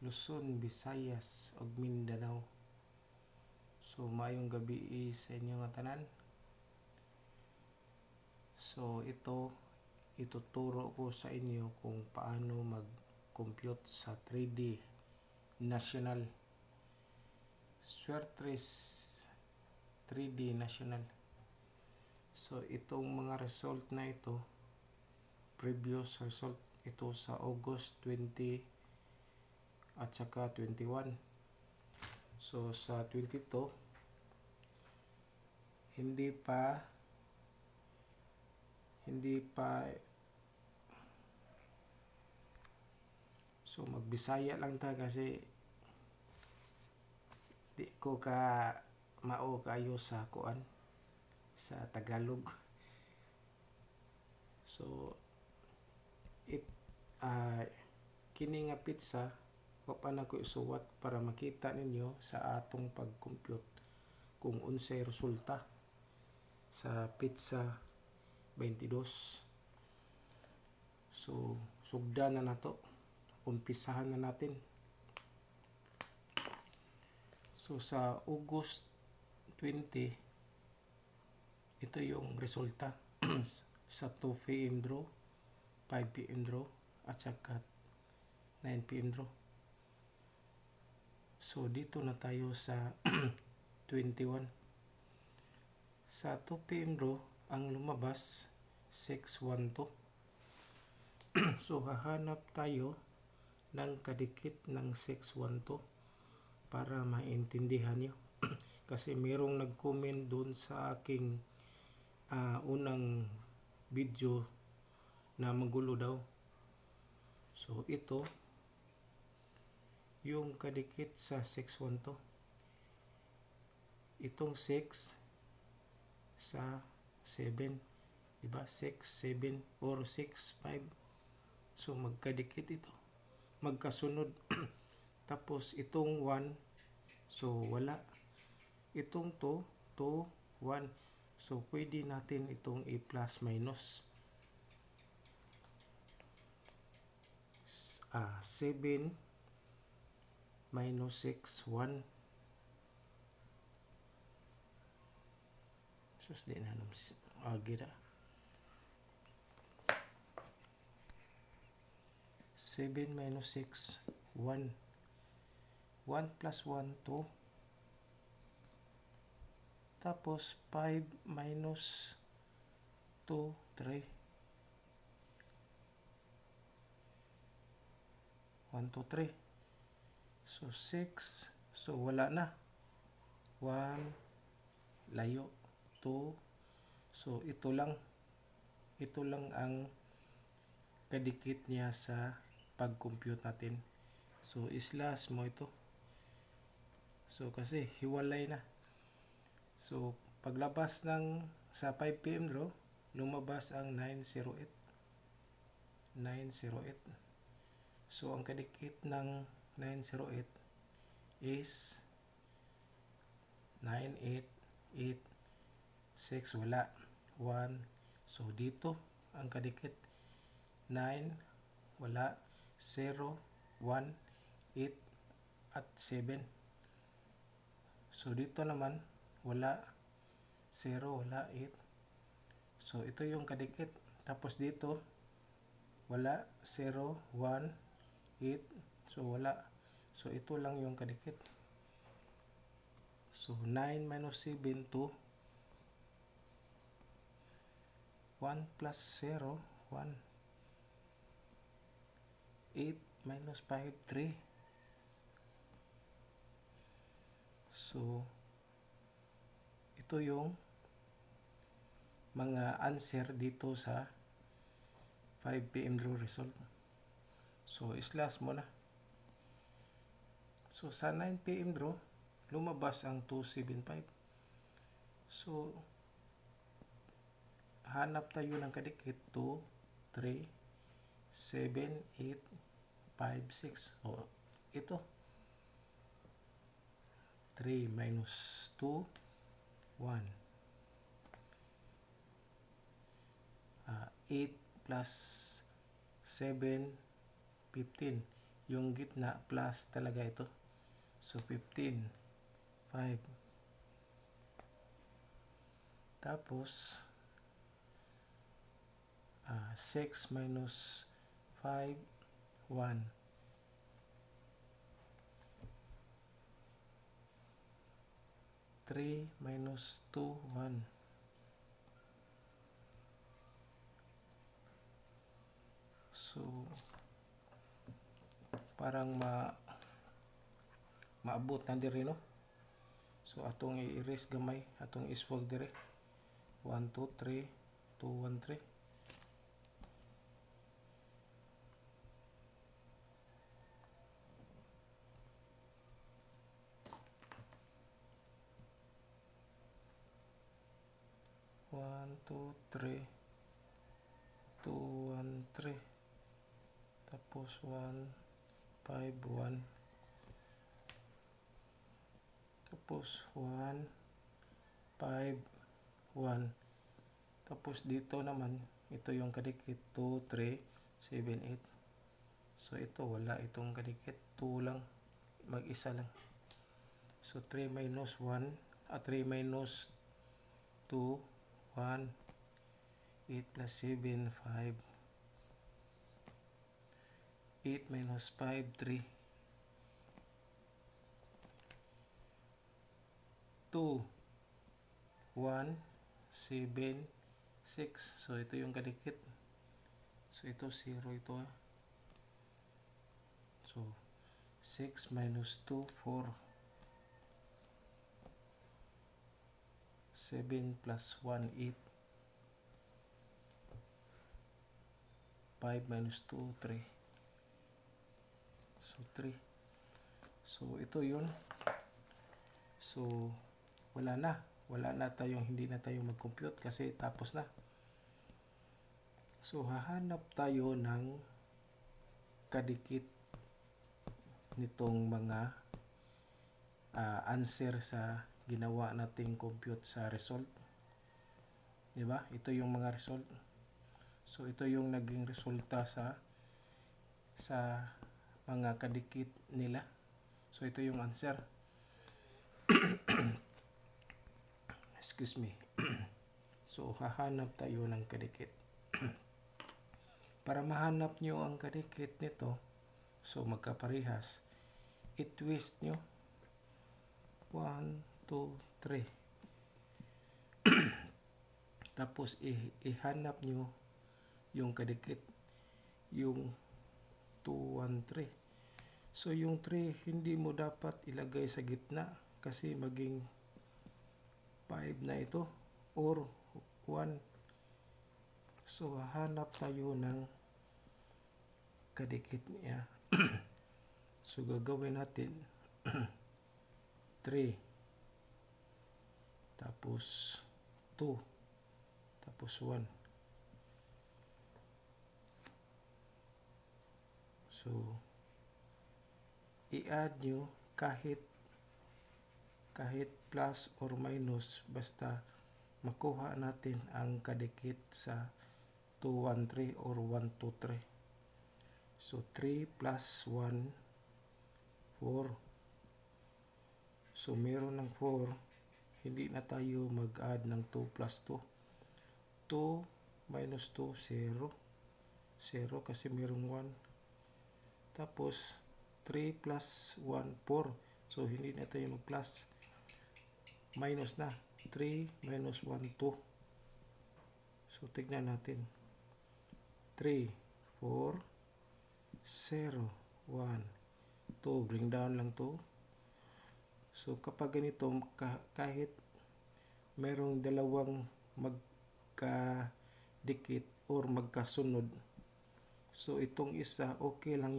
Luzon, Visayas ug Mindanao. So maayong gabi sa inyo nga tanan. So ituturo ko sa inyo kung paano mag-compute sa 3D National Swertres 3D National. So itong mga result na ito, previous result ito sa August 20 at saka 21. So sa 22 hindi pa so magbisaya lang ta kasi di ko ka mao kayo sa kuan sa Tagalog. So kini nga pizza wa pa na ko isuwat para makita ninyo sa atong pag-compute kung unsay resulta sa pizza 22. So sugda na nato, umpisahan na natin. So sa August 20 ito yung resulta sa 2 PM draw, 5 PM draw at saka 9 PM draw. So dito na tayo sa 21. Sa 2 PM draw ang lumabas 612. So hahanap tayo ng kadikit ng 612 para maintindihan nyo. Kasi mayroong nag-comment doon sa aking unang video na magulo daw. So ito yung kadikit sa 612. Itong 6 sa 7, diba? 6, 7 or 6, 5. So magkadikit ito, magkasunod. Tapos itong 1, so wala. Itong 2, 1. So pwede natin itong i-plus minus. 7 minus 6, 1. Sus, di na algira. 7 minus 6, 1. 1 plus 1, 2. Tapos 5 minus 2, 3. 1, 2, 3. So 6. So wala na. 1 layo. 2. So ito lang ang kadikit niya sa pag-compute natin. So islas mo ito. So kasi hiwalay na. So paglabas ng sa 5 PM draw, lumabas ang 908. 908. So ang kadikit ng 908 is 9886, wala. 1. So dito ang kadikit 9, wala. 0, 1, 8 at 7. So dito naman wala. 0, wala. 8. So ito yung kadikit. Tapos dito wala. 0, 1, 8. So wala. So ito lang yung kadikit. So 9 minus 7, 2. 1 plus 0, 1. 8 minus 5, 3. So ito yung mga answer dito sa 5 PM draw result. So islas mo na. So sa 9 PM draw lumabas ang 275. So hanap tayo ng kadikit 2, 3, 7, 8, 5, 6. So ito 3 minus 2, 1. 8 plus 7, 15. yung gitna plus talaga ito. So 15, 5. Tapos 6 minus 5, 1. 3 minus 2, 1. So parang maabot na diri, no? So atong i-erase gamay, atong iswag dire. 1 2 3 2 1 3. One, two, three, 2, 1, 3. Tapos 1, 5, 1. Tapos 1, 5, 1. Tapos dito naman, ito yung kadikit, 2, 3, 7, 8. So ito wala itong kadikit, 2 lang, mag-isa lang. So 3 minus 1, 3 minus 2, 1, 8 plus 7, 5. 8 minus 5, 3. 2, 1, 7, 6. So ito yung kadikit. So ito 0 ito. So 6 minus 2, 4. 7 plus 1, 8. 5 minus 2, 3. So 3. So ito yun. So wala na tayong, hindi na tayo mag-compute kasi tapos na. So hahanap tayo ng kadikit nitong mga answer sa ginawa nating compute sa result. Diba? Ito yung mga result. So ito yung naging resulta sa mga kadikit nila. So ito yung answer. Excuse me. So hahanap tayo ng kadikit. Para mahanap nyo ang kadikit nito, so magkaparehas, i-twist nyo 1, 2, 3. Tapos ihanap nyo yung kadikit, yung 2, 1, 3. So yung 3 hindi mo dapat ilagay sa gitna kasi maging 5 na ito or 1. So hanap tayo ng kadikit niya. So gagawin natin 3 tapos 2 tapos 1. So i-add nyo kahit plus or minus, basta makuha natin ang kadikit sa 2, 1, 3 or 1, 2, 3. So 3 plus 1, 4. So meron ng 4, hindi na tayo mag-add ng 2 plus 2. 2 minus 2, 0. 0 kasi merong 1. Tapos 3 plus 1, 4. So hindi na tayo mag-plus. Minus na. 3 minus 1, 2. So tignan natin. 3, 4, 0, 1, 2. Bring down lang to. So kapag ganito, kahit merong dalawang magkadikit or magkasunod, so itong isa okay lang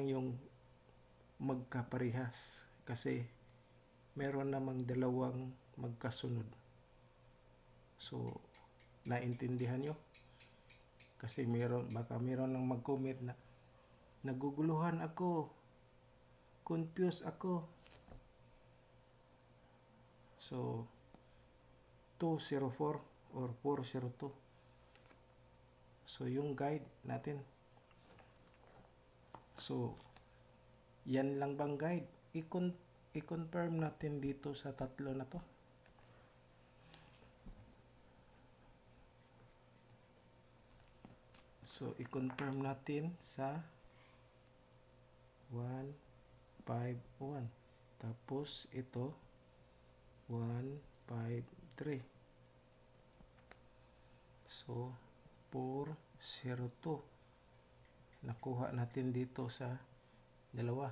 yung magkaparehas kasi meron namang dalawang magkasunod. So naintindihan nyo? Kasi baka meron nang mag-comment na naguguluhan ako, confused ako. So 204 or 402. So yung guide natin. So, yan lang bang guide? I-confirm natin dito sa tatlo na to. So, i-confirm natin sa 151. Tapos, ito, 153. So, 402. Nakuha natin dito sa dalawa.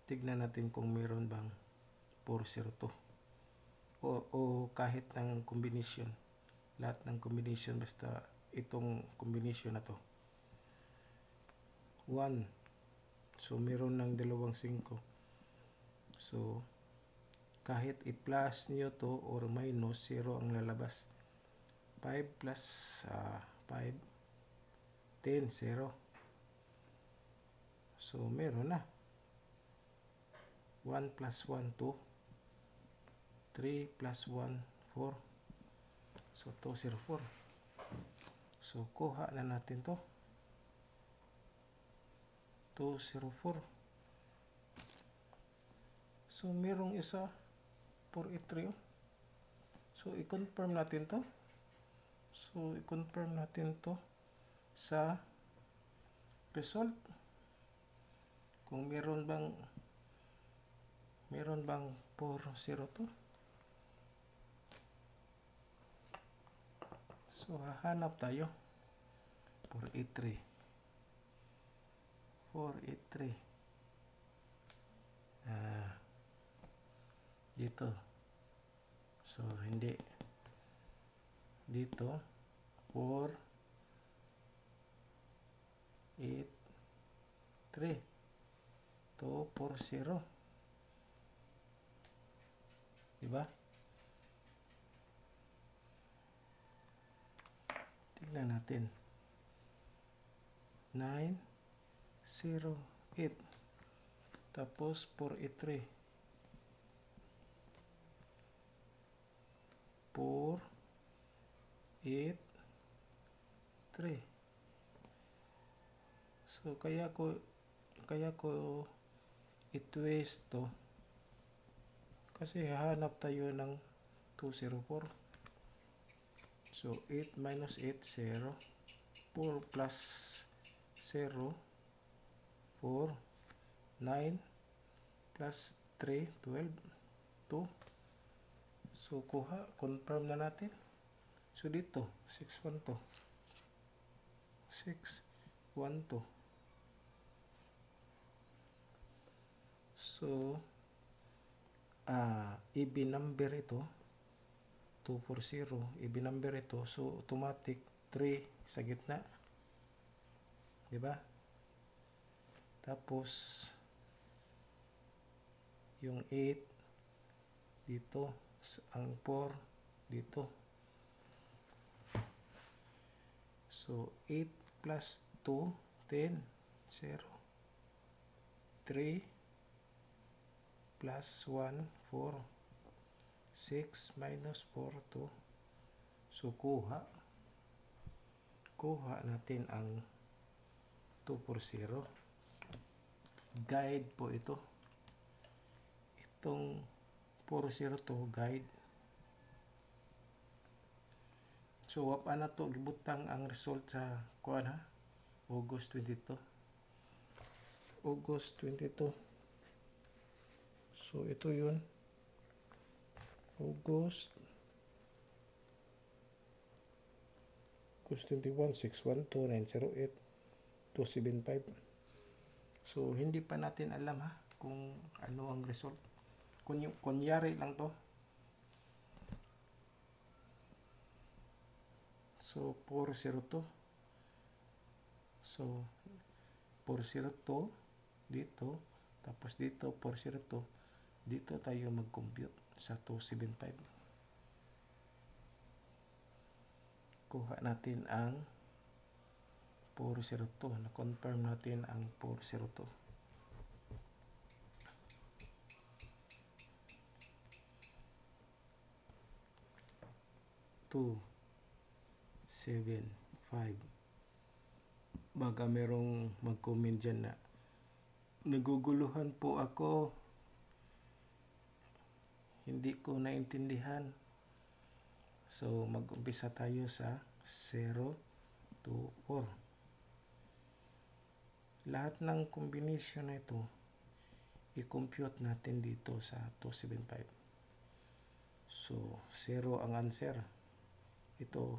Tignan natin kung meron bang 402. O kahit ng combination. Lahat ng combination, basta itong combination na to. 1. So, meron ng dalawang 5. So, kahit i-plus nyo to or minus, 0 ang lalabas. 5 plus 5, 10, 0. So, meron na. 1 plus 1, 2. 3 plus 1, 4. So, 204. So, kuha na natin to. 204. So, merong isa 483. So, i-confirm natin to. So, i-confirm natin to sa result. Kung meron bang 402. So, hahanap tayo. 483. 483. Dito. So, hindi. Dito. 483. 240. Diba? Tignan natin. 908. Tapos 483. 483. So, kaya ko i-twist to kasi hahanap tayo ng 204. So, 8 minus 8, 0. 4 plus 0, 4. 9 plus 3, 12. 2. So, confirm na natin. So, dito, 612. 612. So, i-number ito 240, i-number ito, so automatic 3 sa gitna, diba? Tapos yung 8 dito, ang 4 dito. So 8 plus 2, 10, 0. 3 plus 1, 4. 6 minus 4, 2. So, kuha natin ang 240. Guide po ito. Itong 402 guide. So, wapa na to gibutang ang result sa kuan ha. August 22. August 22. So, ito yun. August 21, 612, 908, 275. So, hindi pa natin alam ha kung ano ang result. Kunyari lang to. So, 402. So, 402 dito. Tapos dito, 402. Dito tayo mag-compute sa 275. Kuha natin ang 402. Na-confirm natin ang 402. 275 Baka merong mag-comment dyan na naguguluhan po ako, hindi ko naintindihan. So mag-umpisa tayo sa 0 to 4. Lahat ng combination na ito i-compute natin dito sa 275. So 0 ang answer. Ito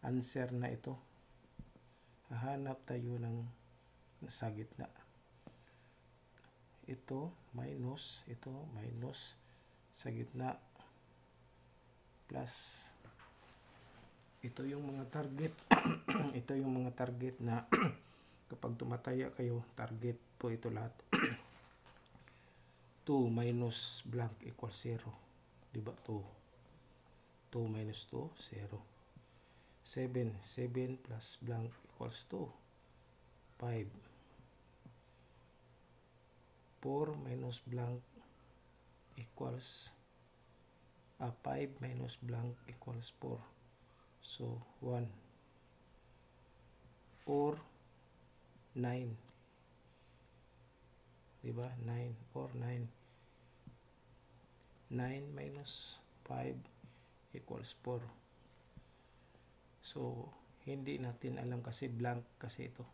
answer na ito. Hahanap tayo ng sa gitna. Ito minus sa gitna plus. Ito yung mga target. Ito yung mga target na kapag tumataya kayo, target po ito lahat. 2 minus blank equals 0. Diba? 2 minus 2, 0. 7 plus blank equals 2. 5. 4 minus blank equals 5 minus blank equals 4. So 1. Or 9. Diba? 9 or 9. 9 minus 5 equals 4. So hindi natin alam kasi blank kasi ito.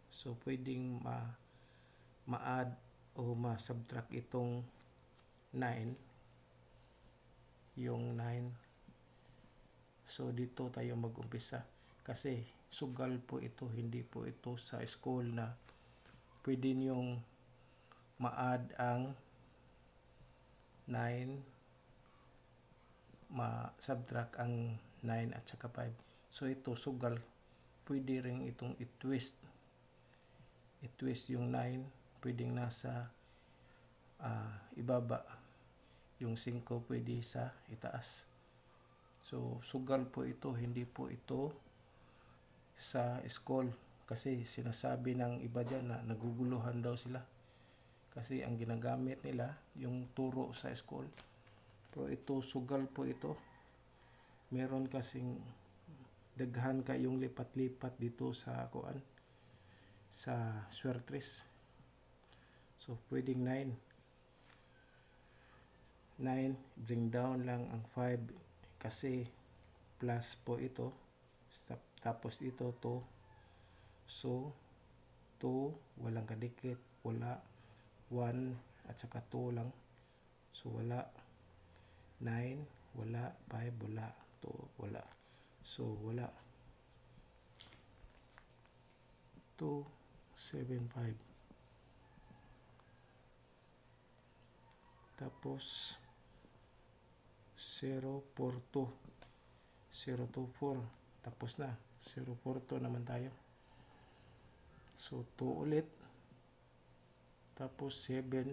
So pwedeng ma-add o ma-subtract itong 9, yung 9. So dito tayo mag-umpisa kasi sugal po ito, hindi po ito sa school na pwede niyong ma-add ang 9, ma-subtract ang 9 at saka 5. So ito sugal, pwede rin itong i-twist yung 9, pwedeng nasa ibaba, yung 5 pwede sa itaas. So sugal po ito, hindi po ito sa school kasi sinasabi ng iba dyan na naguguluhan daw sila kasi ang ginagamit nila yung turo sa school. Pero ito sugal po ito. Meron kasing daghan kayong lipat-lipat dito sa kuan, sa swertres. So pwedeng 9 bring down lang ang 5 kasi plus po ito, tapos ito 2. So 2 walang kadikit, wala 1 at saka 2 lang. So wala 9, wala 5, wala 2, wala. So wala 275. Tapos 042, 024, tapos na. 042 naman tayo. So 2 ulit, tapos 7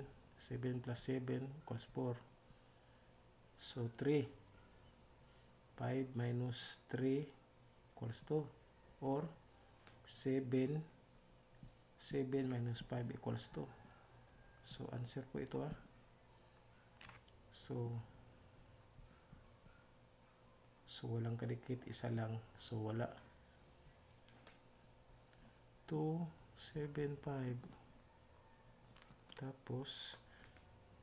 plus 7 equals 4. So 3, 5 minus 3 equals 2, or 7 minus 5 equals 2. So answer po ito So walang kadikit, isa lang. So wala. 275. Tapos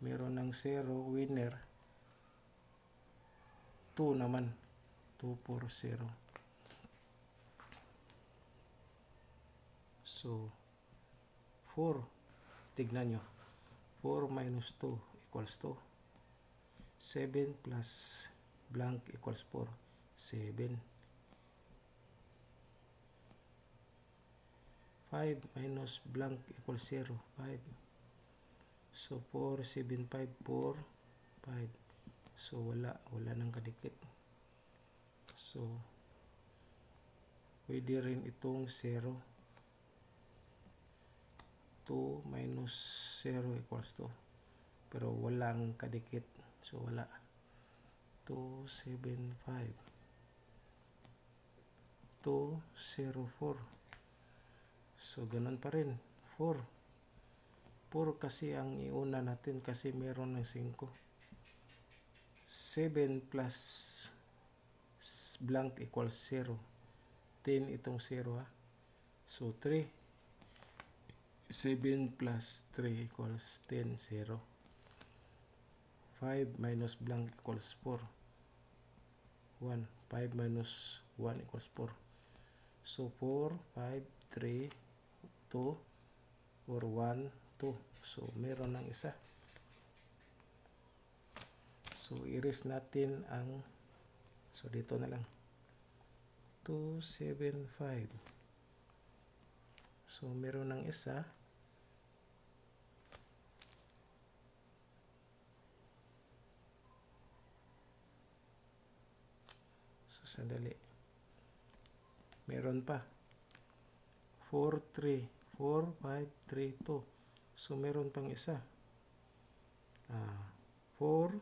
meron ng 0 winner. 2 naman. 240. So 4. Tignan nyo. 4 minus 2 equals 2. 7 plus blank equals 4. 7. 5 minus blank equals 0. 5. So 4, 7, 5, 4, 5. So wala nang kadikit. So pwede rin itong 0. 2 minus 0 equals 2. Pero walang kadikit. So wala. 275. 204. So ganun pa rin. 4 kasi ang iuna natin kasi meron ng 5. 7 plus blank equals 0. 10 itong 0 ha. So 3. 7 plus 3 equals 10, 0. 5 minus blank equals 4. 1. 5 minus 1 equals 4. So 4, 5, 3, 2, or 1, 2. So meron ng isa. So erase natin ang, so dito na lang 275. So meron ng isa. So sandali, meron pa 4, 3, 4, 5, 3, 2. So meron pang isa. 4,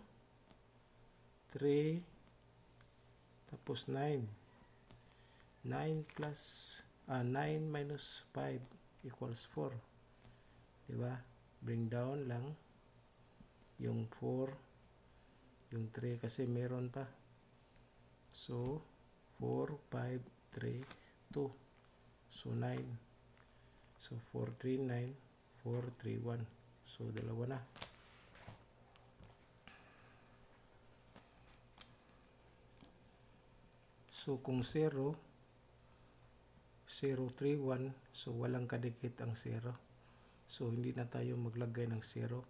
3, tapos 9. 9 plus 9 minus 5 equals 4. Diba? Bring down lang yung 4, yung 3 kasi meron pa. So 4, 5, 3, 2. So 9. So 4, 3, 9, 4, 3, 1. So dalawa na. So kung 0, 0, 3, 1, so walang kadikit ang 0. So hindi na tayo maglagay ng 0.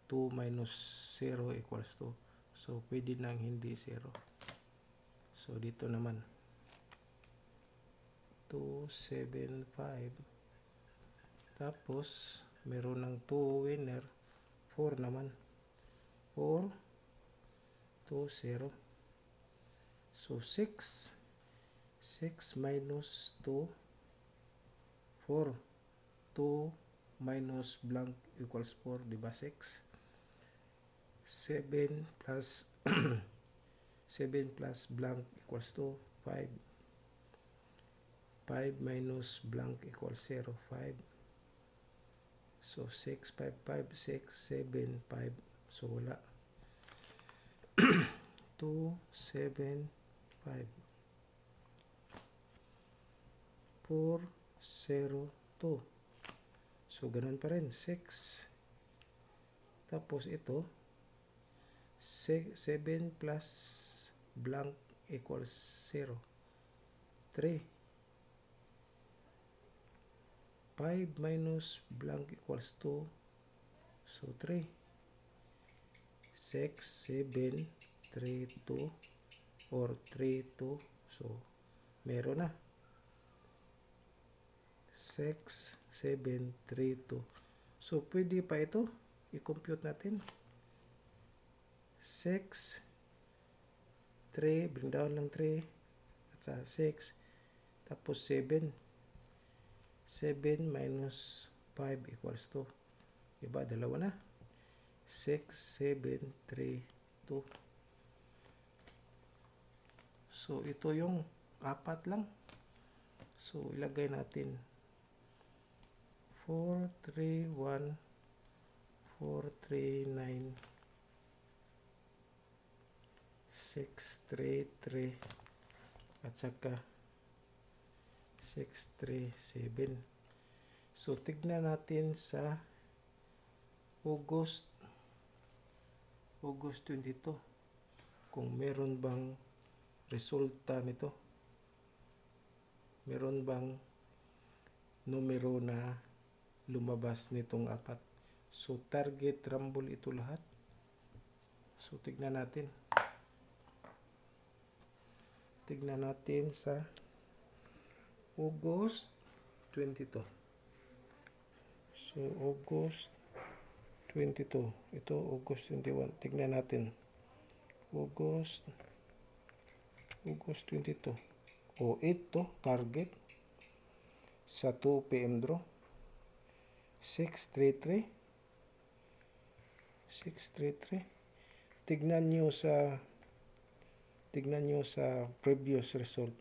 2 minus 0 equals 2. So pwede nang hindi 0. So dito naman 275. Tapos meron ng 2 winner, 4 naman. 4, 2, 0. So 6 minus 2, 4. 2 minus blank equals 4, diba 6? 7 plus 7 plus blank equals 2, 5. 5 minus blank equals 0, 5. So 6, 5, 5, 6, 7, 5. So wala. 2, 7, 5. 4, 0, 2. So ganun pa rin, 6. Tapos ito 7 plus blank equals 0, 3. 5 minus blank equals 2. So 3. 6, 7, 3, 2, or 3, 2. So meron na. 6, 7, 3, 2. So pwede pa ito i-compute natin. 6, 3, bring down lang 3, at sa 6, tapos 7. 7 minus 5 equals 2. Diba? Dalawa na. 6, 7, 3, 2. So ito yung apat lang. So ilagay natin 4, 3, 1, 4, 3, 9, 6, 3, 3, at saka 6, 3, 7. So tignan natin sa August 22 kung meron bang resulta nito. Meron bang numero na lumabas nitong apat. So target rumble ito lahat. So tignan natin. Tignan natin sa August 22. So August 22. Ito August 21. Tignan natin. August 22. O ito target sa 2 PM draw. 633. 633. Tignan nyo sa previous result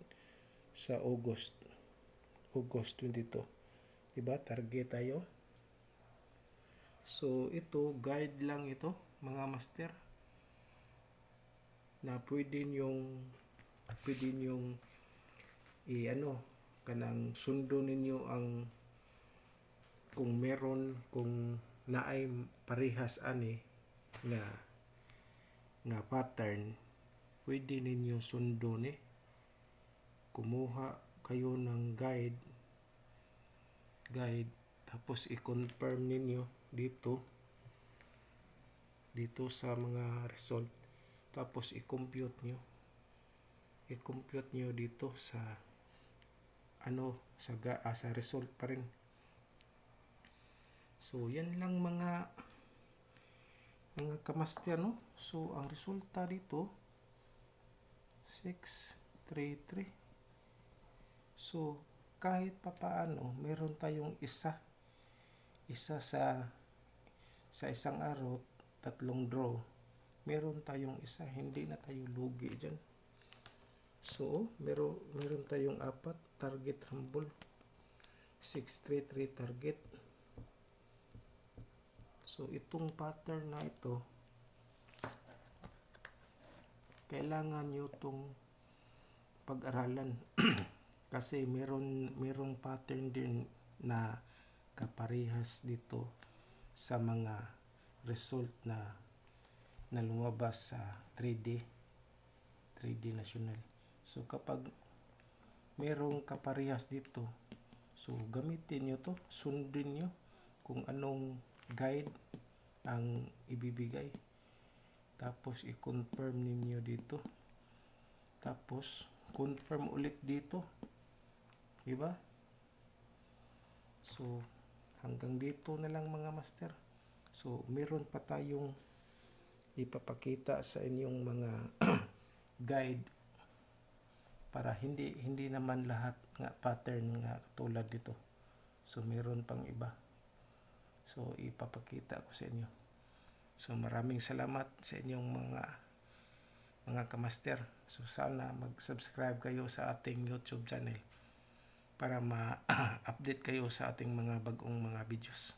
sa August 22. Diba? Target tayo. So ito guide lang ito mga master na pwede nyong ano kanang sundo ninyo ang kung naay parehas ani nga pattern, pwede ninyo sundo ni kumuha kayo ng guide tapos i-confirm ninyo dito sa mga result, tapos i-compute nyo dito sa sa result pa rin. So yan lang mga kamaster, no? So ang resulta dito 633. So kahit papaano meron tayong isa sa isang araw, 3 draw, meron tayong isa, hindi na tayo lugi dyan. So meron tayong 4 target humble, 633 target. So itong pattern na ito, kailangan nyo itong pag-aralan kasi merong pattern din na kaparehas dito sa mga result na lumabas sa 3D national. So kapag merong kaparehas dito, so gamitin nyo to, sundin nyo kung anong guide ang ibibigay, tapos i-confirm ninyo dito, tapos confirm ulit dito, diba? So hanggang dito na lang mga master. So meron pa tayong ipapakita sa inyong mga guide para hindi naman lahat nga pattern nga tulad dito. So meron pang iba, so ipapakita ko sa inyo. So maraming salamat sa inyong mga kamaster. So sana mag-subscribe kayo sa ating YouTube channel para ma-update kayo sa ating mga bagong mga videos.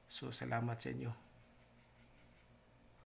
So salamat sa inyo.